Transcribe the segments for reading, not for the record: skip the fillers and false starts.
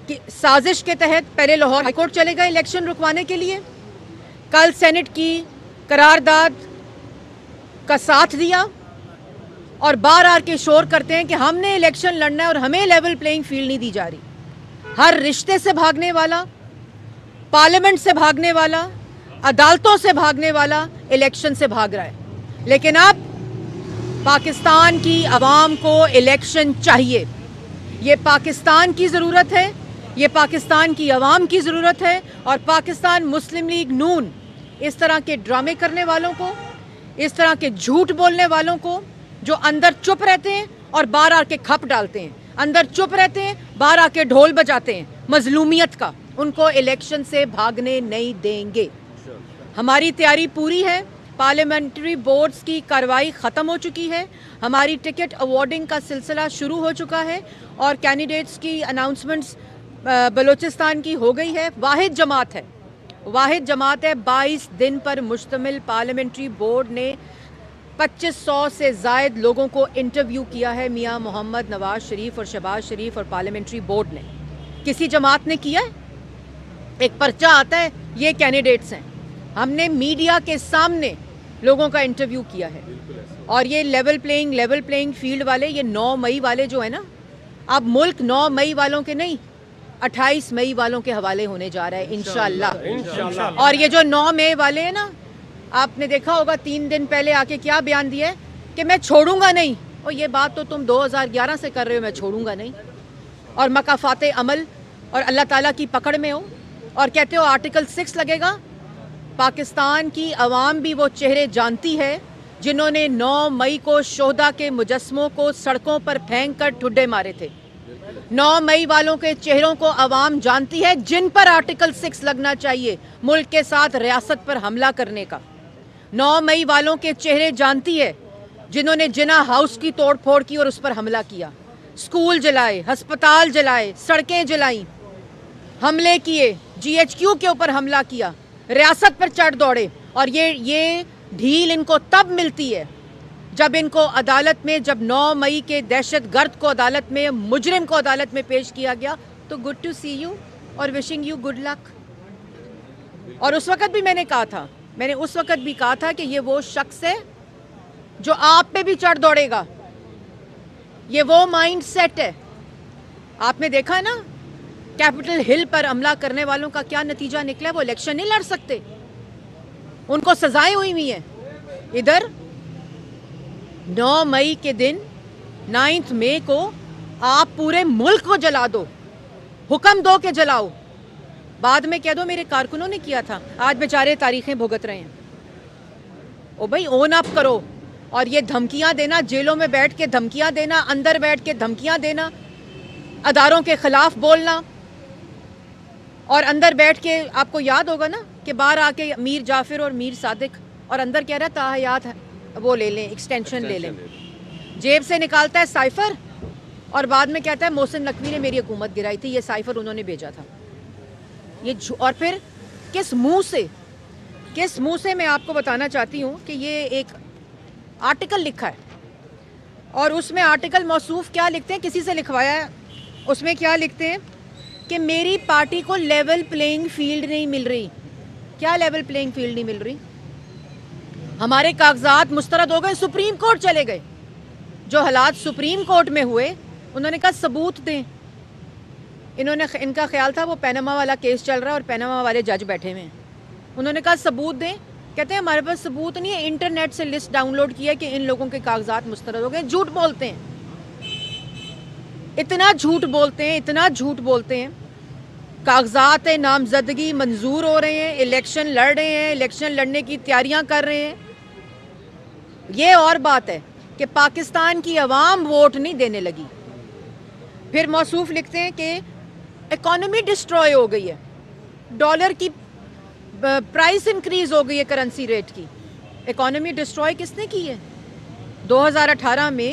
کہ سازش کے تحت پہلے لاہور ہائی کورٹ چلے گئے الیکشن رکوانے کے لیے، کل سینٹ کی قرارداد کا ساتھ دیا، اور بار آر کے شور کرتے ہیں کہ ہم نے الیکشن لڑنا ہے اور ہمیں لیول پلینگ فیلڈ نہیں دی جا رہی۔ ہر رشتے سے بھاگنے والا، پارلیمنٹ سے بھاگنے والا، عدالتوں سے بھاگنے والا الیکشن سے بھاگ رہا ہے، لیکن اب پاکستان کی عوام کو الیکشن چاہیے۔ یہ پاکستان کی ضرورت ہے، یہ پاکستان کی عوام کی ضرورت ہے، اور پاکستان مسلم لیگ نون اس طرح کے ڈرامے کرنے والوں کو، اس طرح کے جھوٹ بولنے والوں کو، جو اندر چپ رہتے ہیں اور باہر آ کے کھپ ڈالتے ہیں، اندر چپ رہتے ہیں باہر آ کے ڈھول بجاتے ہیں مظلومیت کا، ان کو الیکشن سے بھاگنے نہیں دیں گے۔ ہماری تیاری پوری ہے، پارلیمنٹری بورڈز کی کارروائی ختم ہو چکی ہے، ہماری ٹکٹ ایوارڈنگ کا سلسلہ شروع ہو چکا ہے، اور کینڈیڈیٹس کی اناؤنسمنٹس بلوچستان کی ہو گئی ہے۔ واحد جماعت ہے 22 دن پر مشتمل پارلیمنٹری بورڈ نے 2500 سے زائد لوگوں کو انٹرویو کیا ہے، میاں محمد نواز شریف اور شہباز شریف اور پارلیمنٹری بورڈ نے۔ کسی جماعت نے کیا ہے؟ ایک پرچہ آتا ہے یہ کینڈیڈیٹس ہیں، ہم نے میڈیا کے سامنے لوگوں کا انٹرویو کیا ہے، اور یہ لیول پلینگ فیلڈ والے، یہ 9 مئی والے جو ہیں نا، اب ملک 9 مئی والوں کے نہیں 28 مئی والوں کے حوالے ہونے جا رہا ہے انشاءاللہ۔ اور یہ جو 9 مئی والے ہیں نا، آپ نے دیکھا ہوگا 3 دن پہلے آ کے کیا بیان دیا ہے کہ میں چھوڑوں گا نہیں، اور یہ بات تو تم 2011 سے کر رہے ہو، میں چھوڑوں گا نہیں، اور مکافات عمل اور اللہ تعالیٰ کی پکڑ میں ہو، اور کہتے ہو آرٹیکل 6 لگے گا۔ پاکستان کی عوام بھی وہ چہرے جانتی ہے جنہوں نے 9 مئی کو شہداء کے مجسموں کو سڑکوں پر پھینک کر ٹھڈے مارے تھے۔ 9 مئی والوں کے چہروں کو عوام جانتی ہے جن پر آرٹیکل 6 لگنا چاہیے ملک کے ساتھ ریاست پر حملہ کرنے کا۔ 9 مئی والوں کے چہرے جانتی ہے جنہوں نے جناح ہاؤس کی توڑ پھوڑ کی اور اس پر حملہ کیا، اسکول جلائے، ہسپتال جلائے، سڑکیں جلائیں، حملے کیے، جی ایچ کیو کے اوپر حملہ کیا، ریاست پر چڑھ دوڑے، اور یہ ڈھیل ان کو تب ملتی ہے جب ان کو عدالت میں، جب 9 مئی کے دہشت گرد کو عدالت میں، مجرم کو عدالت میں پیش کیا گیا، تو گڈ ٹو سی یو اور وشنگ یو گڈ لک۔ اور اس وقت بھی میں نے اس وقت بھی کہا تھا کہ یہ وہ شخص ہے جو آپ پہ بھی چڑھ دوڑے گا، یہ وہ مائنڈ سیٹ ہے۔ آپ نے دیکھا نا کیپٹل ہل پر حملہ کرنے والوں کا کیا نتیجہ نکلا، وہ الیکشن نہیں لڑ سکتے، ان کو سزائیں ہوئی ہیں۔ ادھر 9 مئی کے دن 9 مئی کو آپ پورے ملک کو جلا دو، حکم دو کہ جلاؤ، بعد میں کہہ دو میرے کارکنوں نے کیا تھا، آج بیچارے تاریخیں بھگت رہے ہیں۔ او بھائی اون اپ کرو، اور یہ دھمکیاں دینا، جیلوں میں بیٹھ کے دھمکیاں دینا، اندر بیٹھ کے دھمکیاں دینا، اداروں کے خلاف بولنا، اور اندر بیٹھ کے آپ کو یاد ہوگا نا کہ باہر آ کے میر جعفر اور میر صادق، اور اندر کہہ رہا ہے تاحیات وہ لے لیں، ایکسٹینشن لے لیں، جیب سے نکالتا ہے سائفر، اور بعد میں کہتا ہے محسن نقوی نے میری حکومت گرائی تھی، یہ سائفر انہوں نے بھیجا تھا۔ اور پھر کس منہ سے میں آپ کو بتانا چاہتی ہوں کہ یہ ایک آرٹیکل لکھا ہے، اور اس میں آرٹیکل موصوف کیا لکھتے ہیں، کسی سے لکھوایا ہے، اس میں کیا لکھتے ہیں کہ میری پارٹی کو لیول پلینگ فیلڈ نہیں مل رہی۔ کیا لیول پلینگ فیلڈ نہیں مل رہی؟ ہمارے کاغذات مسترد ہو گئے، سپریم کورٹ چلے گئے، جو حالات سپریم کورٹ میں ہوئے انہوں نے کہا ثبوت دیں، ان کا خیال تھا وہ پیناما والا کیس چل رہا ہے اور پیناما والے جج بیٹھے ہوئے ہیں، انہوں نے کہا ثبوت دیں، کہتے ہیں ہمارے پاس ثبوت نہیں ہے، انٹرنیٹ سے لسٹ ڈاؤن لوڈ کیا کہ ان لوگوں کے کاغذات مسترد ہو گئے۔ جھوٹ بولتے ہیں، اتنا جھوٹ بولتے ہیں، کاغذات نامزدگی منظور ہو رہے ہیں، الیکشن لڑ رہے ہیں، الیکشن لڑنے کی تیاریاں کر رہے ہیں۔ یہ اور بات ہے کہ پاکستان کی عوام ووٹ نہیں دینے لگی۔ پھر موصوف لکھتے ہیں کہ اکانومی ڈسٹروائے ہو گئی ہے، ڈالر کی پرائس انکریز ہو گئی ہے، کرنسی ریٹ کی۔ اکانومی ڈسٹروائے کس نے کی ہے؟ 2018 میں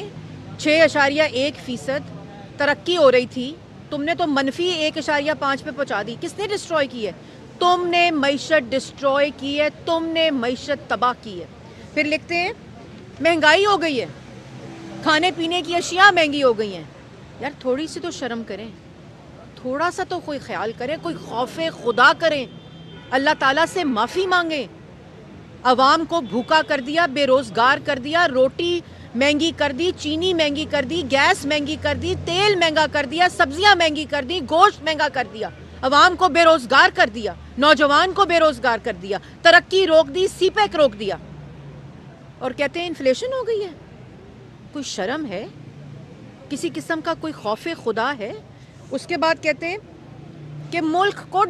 6.1% ترقی ہو رہی تھی، تم نے تو -1.5 پہ پہنچا دی۔ کس نے ڈسٹروائے کی ہے؟ تم نے معیشت ڈسٹروائے کی ہے، تم نے معیشت تباہ کی ہے۔ پھر لکھتے ہیں مہنگائی ہو گئی ہے، کھانے پینے کی اشیاء مہنگی ہو گئی ہیں۔ یار تھوڑی سی تو شرم کریں، تھوڑا سا تو کوئی خیال کریں, کوئی خوف خدا کریں, اللہ تعالیٰ سے معافی مانگیں. عوام کو بھوکا کر دیا, بے روزگار کر دیا, روٹی مہنگی کر دی, چینی مہنگی کر دی, گیس مہنگی کر دی, تیل مہنگا کر دیا, سبزیاں مہنگی کر دی, گوشت مہنگا کر دیا, عوام کو بے روزگار کر دیا, نوجوان کو بے روزگار کر دیا, ترقی روک دی, سی پیک روک دیا, اور کہتے ہیں انفلیشن ہو گئی ہے. کوئی شرم ہے؟ کسی قسم کا کوئی خوف خدا ہے؟ اس کے بعد کہتے ہیں کہ ملک کو